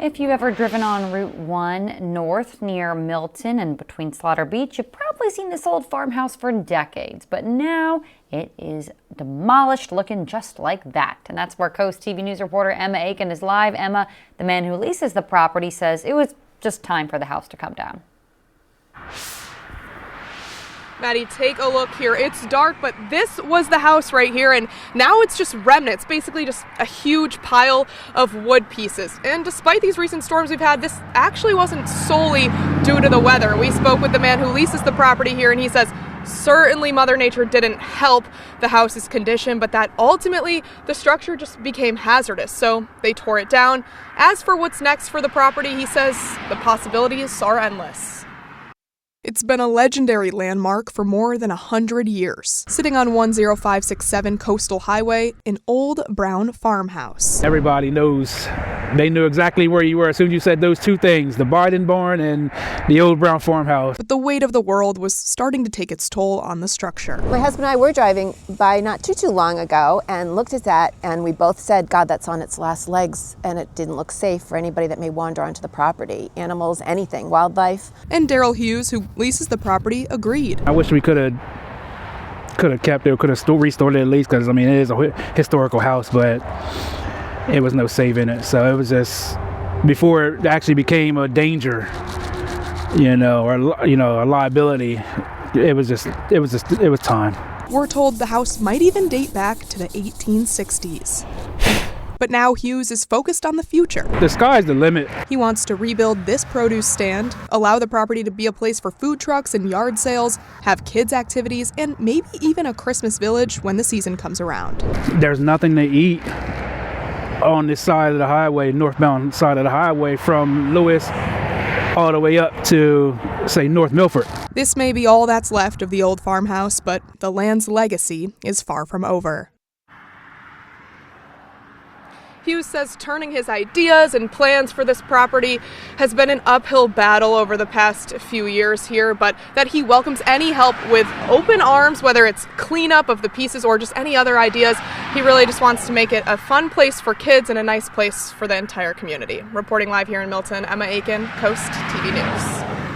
If you've ever driven on Route 1 north near Milton and between Slaughter Beach, you've probably seen this old farmhouse for decades, but now it is demolished, looking just like that. And that's where Coast TV News reporter Emma Aiken is live. Emma, the man who leases the property, says it was just time for the house to come down. Maddie, take a look here. It's dark, but this was the house right here, and now it's just remnants, basically just a huge pile of wood pieces. And despite these recent storms we've had, this actually wasn't solely due to the weather. We spoke with the man who leases the property here, and he says certainly Mother Nature didn't help the house's condition, but that ultimately the structure just became hazardous, so they tore it down. As for what's next for the property, he says the possibilities are endless. It's been a legendary landmark for more than 100 years. Sitting on 10567 Coastal Highway, an old brown farmhouse. Everybody knows, they knew exactly where you were as soon as you said those two things, the Biden barn and the old brown farmhouse. But the weight of the world was starting to take its toll on the structure. My husband and I were driving by not too long ago and looked at that, and we both said, God, that's on its last legs, and it didn't look safe for anybody that may wander onto the property. Animals, anything, wildlife. And Daryl Hughes, who leases the property, agreed. I wish we could have kept it, could have restored it at least, because I mean it is a historical house, but it was no saving it. So it was just before it actually became a danger, or a liability. It was time. We're told the house might even date back to the 1860s. But now Hughes is focused on the future. The sky's the limit. He wants to rebuild this produce stand, allow the property to be a place for food trucks and yard sales, have kids' activities, and maybe even a Christmas village when the season comes around. There's nothing to eat on this side of the highway, northbound side of the highway, from Lewis all the way up to, say, North Milford. This may be all that's left of the old farmhouse, but the land's legacy is far from over. Hughes says turning his ideas and plans for this property has been an uphill battle over the past few years here, but that he welcomes any help with open arms, whether it's cleanup of the pieces or just any other ideas. He really just wants to make it a fun place for kids and a nice place for the entire community. Reporting live here in Milton, Emma Aiken, Coast TV News.